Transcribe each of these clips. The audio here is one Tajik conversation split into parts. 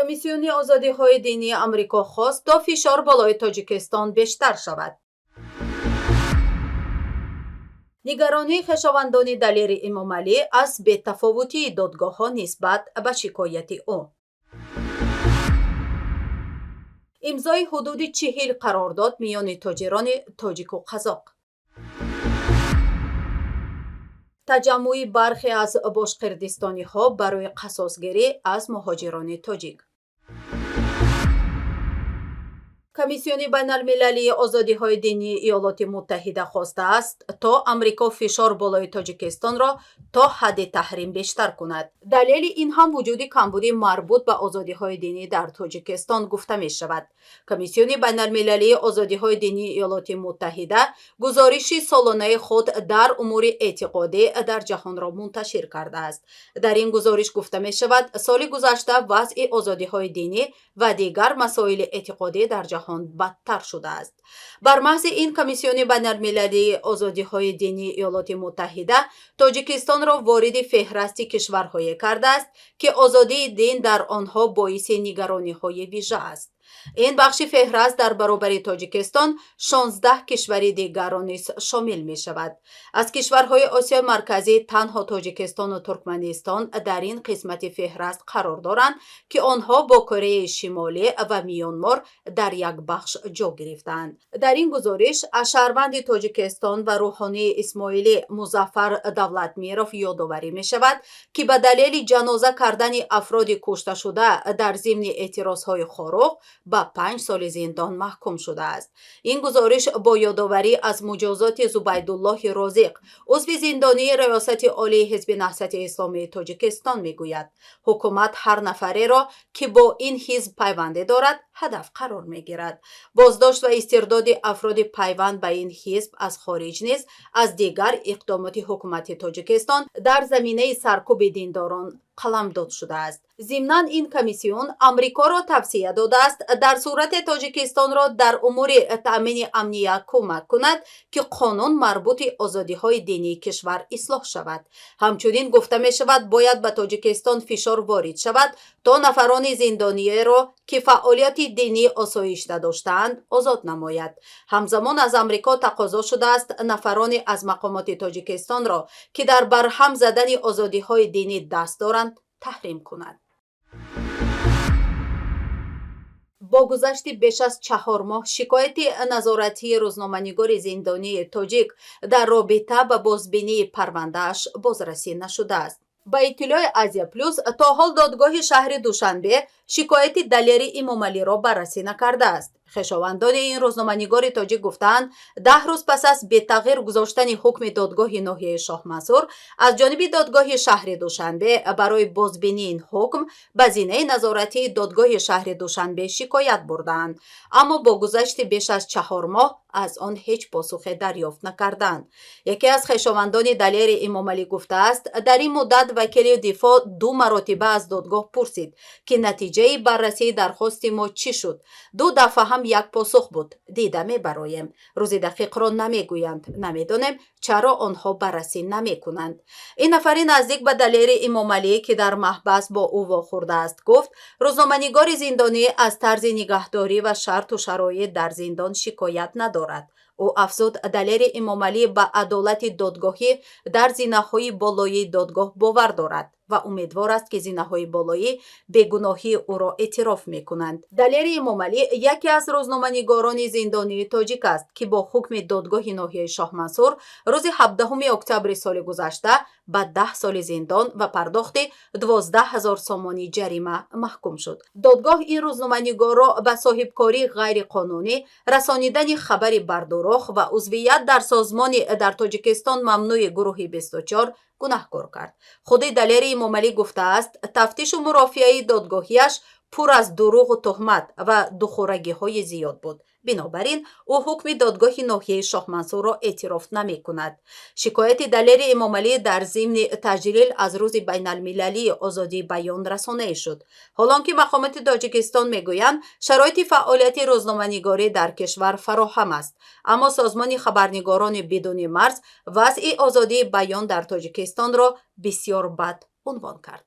Комиссиони озодиҳои динии Амрико хост то фишор болои Тоҷикистон бештар шавад. нигаронии хешовандони Далери Эмомалӣ аз бетафовутии додгоҳҳо нисбат ба шикояти ӯ. имзои ҳудуди 40 қарордод миёни тоҷирони тоҷику қазоқ. таҷаммӯи бархе аз бошқирдистониҳо барои қасосгирӣ аз муҳоҷирони тоҷик. комиссиони байналмилалии озодиҳои динии Иёлоти Муттаҳида хостааст то Амрико фишор болои Тоҷикистонро то ҳадди таҳрим бештар кунад. далели ин ҳам вуҷуди камбуди марбут ба озодиҳои динӣ дар Тоҷикистон гуфта мешавад. комиссиони байналмилалии озодиҳои динии Иёлоти Муттаҳида гузориши солонаи худ дар умури эътиқодӣ дар ҷаҳонро мунташир кардааст. дар ин гузориш гуфта мешавад, соли гузашта вазъи озодиҳои динӣ ва дигар масоили эътиқодӣ дар ҷаҳон бадтар шудааст. бар маҳзи ин комиссиони байналмилалии озодиҳои динии Иёлоти Муттаҳида Тоҷикистонро вориди феҳрасти кишварҳое кардааст, ки озодии дин дар онҳо боиси нигарониҳои вижа аст. ин бахши феҳраст дар баробари Тоҷикистон 16 кишвари дигарро низ шомил мешавад. аз кишварҳои Осиёи Марказӣ танҳо Тоҷикистону Туркманистон дар ин қисмати феҳраст қарор доранд, ки онҳо бо Кореяи Шимолӣ ва Миёнмор дар як бахш ҷо гирифтаанд. дар ин гузориш аз шаҳрванди Тоҷикистон ва рӯҳонии Исмоилӣ Музаффар Давлатмиров ёдоварӣ мешавад, ки ба далели ҷаноза кардани афроди кушташуда дар зимни эътирозҳои Хорух ба 5 соли зиндон маҳкум шудааст. ин гузориш бо ёдоварӣ аз муҷозоти Зубайдуллоҳи Розиқ, узви зиндонии раёсати олии ҳизби Наҳсати Исломии Тоҷикистон мегӯяд, ҳукумат ҳар нафареро, ки бо ин ҳизб пайванде дорад, ҳадаф қарор мегирад. боздошт ва истирдоди афроди пайванд ба ин ҳизб аз хориҷ низ аз дигар иқдомоти ҳукумати Тоҷикистон дар заминаи саркӯби диндорон қаламдод шудааст. зимнан ин комиссион Амрикоро тавсия додааст дар сурате Тоҷикистонро дар умури таъмини амният кӯмак кунад, ки қонун марбути озодиҳои динии кишвар ислоҳ шавад. ҳамчунин гуфта мешавад, бояд ба Тоҷикистон фишор ворид шавад то нафарони зиндониеро, ки фаъолияти динӣ осоишта доштаанд, озод намояд. ҳамзамон аз Амрико тақозо шудааст нафарони аз мақомоти Тоҷикистонро, ки дар барҳам задани озодиҳои динӣ даст доранд, таҳрим кунад. бо гузашти беш аз 4 моҳ шикояти назоратии рӯзноманигори зиндонии тоҷик дар робита ба бозбинии парвандааш бозрасӣ нашудааст. ба иттилои Азия Плюс то ҳол додгоҳи шаҳри Душанбе шикояти Далери Эмомалиро баррасӣ накардааст. хешовандони ин рӯзноманигори тоҷик гуфтаанд, 10 рӯз пас аз бетағйир гузоштани ҳукми додгоҳи ноҳияи Шоҳмансур аз ҷониби додгоҳи шаҳри Душанбе барои бозбинии ин ҳукм ба зинаи назоратии додгоҳи шаҳри Душанбе шикоят бурдаанд, аммо бо гузашти беш аз 4 моҳ аз он ҳеҷ посухе дарёфт накарданд. яке аз хешовандони Далери Эмомалӣ гуфтааст, дар ин муддат вакили дифоъ 2 маротиба аз додгоҳ пурсид, ки натиҷаи баррасии дархости мо чӣ шуд. 2 дафъа ҳам як посух буд. дида мебароем. рӯзи дақиқро намегӯянд. намедонем чаро онҳо баррасӣ намекунанд. ин нафари наздик ба Далери Эмомалӣ, ки дар маҳбас бо ӯ вохӯрдааст, гуфт, рӯзноманигори зиндонӣ аз тарзи нигаҳдорӣ ва шарту шароит дар зиндон шикоят надорад. ӯ афзуд, Далери Эмомалӣ ба адолати додгоҳӣ дар зинаҳои болоии додгоҳ бовар дорад ва умедвор аст, ки зинаҳои болоӣ бегуноҳии ӯро эътироф мекунанд. Далери Эмомалӣ яке аз рӯзноманигорони зиндонии тоҷик аст, ки бо ҳукми додгоҳи ноҳияи Шоҳмансур рӯзи 17 октябри соли гузашта ба 10 соли зиндон ва пардохти 12 000 сомонӣ ҷарима маҳкум шуд. додгоҳ ин рӯзноманигорро ба соҳибкории ғайриқонунӣ, расонидани хабари бардурох ва узвият дар созмони дар Тоҷикистон мамнӯи гурӯҳи 24 гунаҳкор кард. худи Далери Эмомалӣ гуфтааст, тафтишу мурофиаи додгоҳиаш пур аз дуруғу туҳмат ва духурагиҳои зиёд буд. бинобар ин ӯ ҳукми додгоҳи ноҳияи Шоҳмансурро эътироф намекунад. шикояти Далери Эмомалӣ дар зимни таҷлил аз рӯзи байналмилалии озодии баён расонае шуд. ҳолон ки мақомоти Тоҷикистон мегӯянд, шароити фаъолияти рӯзноманигорӣ дар кишвар фароҳам аст, аммо созмони хабарнигорони бидуни марз вазъи озодии баён дар Тоҷикистонро бисёр бад унвон кард.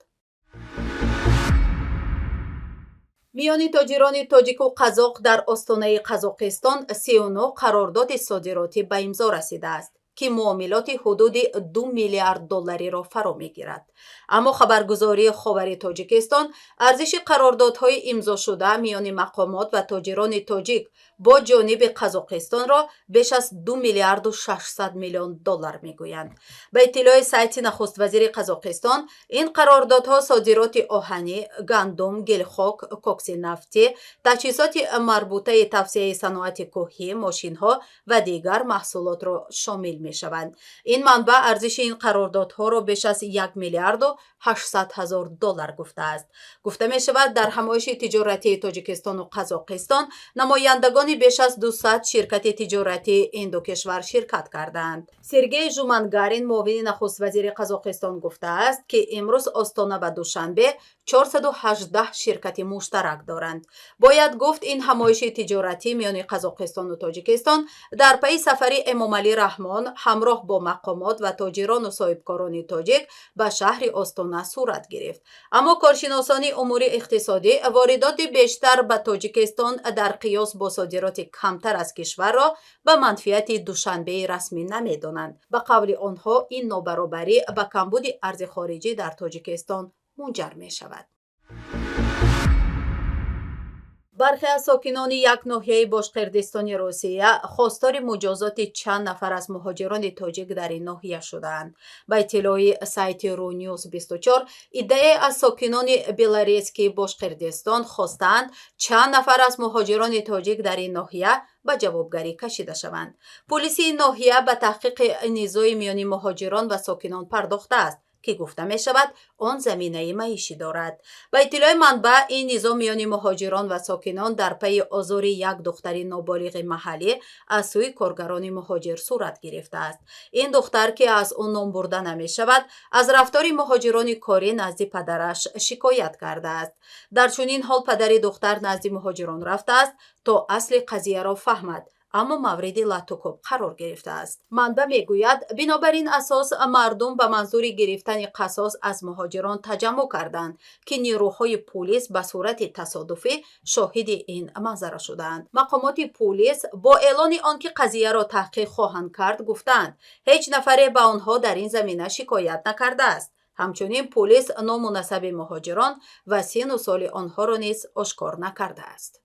میان تاجران تاجیک و قزاق در استانه قزاقستان 39 قرارداد صادراتی به امضا رسیده است که معاملات حدود 2 میلیارد دلاری را فرا میگیرد. اما خبرگزاری خاور تاجیکستان ارزش قراردادهای امضا شده میان مقامات و تاجران تاجیک با جانب قزاقستان را بیش از 2 میلیارد و 600 میلیون دلار میگویند. به اطلاع سایت نخست وزیر قزاقستان، این قراردادها صادرات آهنی، گندم، گلخاک، کوکس نفتی، تجهیزات مربوطه توسعه صنعت کوهی، ماشین‌ها و دیگر محصولات را شامل می‌شوند. این منبع ارزش این قراردادها را بیش از 1 میلیارد و 800 هزار دلار گفته است. گفته می شود در همایش تجارتی تاجیکستان و قزاقستان نمایندگان بیش از 200 شرکت تجارتی این دو کشور شرکت کردند. سرگئی ژومانگارین، معاون نخست وزیر قزاقستان، گفته است که امروز استانه و دوشنبه 418 شرکت مشترک دارند. باید گفت این همایش تجارتی میان قزاقستان و تاجیکستان در پی سفر امامعلی رحمان همراه با مقامات و تاجران و صاحبکاران تاجیک به شهر استانه صورت گرفت. اما کارشناسان امور اقتصادی واردات بیشتر به تاجیکستان در قیاس با صادرات کمتر از کشور را به منفعت دوشنبه رسمی نمی‌دانند. به قول آنها این نابرابری به کمبود ارز خارجی در تاجیکستان منجر می شود. برخی از ساکنان یک ناحیه باشقردستان روسیه خواستار مجازات چند نفر از مهاجران تاجیک در این ناحیه شدند. به اطلاع سایت رونیوز 24، عده‌ای از ساکنان بلاریسکی باشقردستان خواستند چند نفر از مهاجران تاجیک در این ناحیه به جوابگری کشیده شوند. پلیس این ناحیه به تحقیق نزاع میان مهاجران و ساکنان پرداخته است که گفته می شود آن زمینه معیشی دارد. به اطلاع منبع، این نزاع میان مهاجران و ساکنان در پی آزار یک دختر نابالغ محلی از سوی کارگران مهاجر صورت گرفته است. این دختر که از آن نام برده نمی شود از رفتار مهاجران کاری نزد پدرش شکایت کرده است. در چنین حال پدر دختر نزد مهاجران رفته است تا اصل قضیه را فهمد، اما مورد لطوکوب قرار گرفته است. منبع میگوید بنابراین اساس مردم به منظور گرفتن قصاص از مهاجران تجمع کردند که نیروهای پلیس به صورت تصادفی شاهد این منظره شدند. مقامات پلیس با اعلان آنکه قضیه را تحقیق خواهند کرد گفتند هیچ نفری به آنها در این زمینه شکایت نکرده است. همچنین پلیس نام و نسب مهاجران و سن و سال آنها را نیز آشکار نکرده است.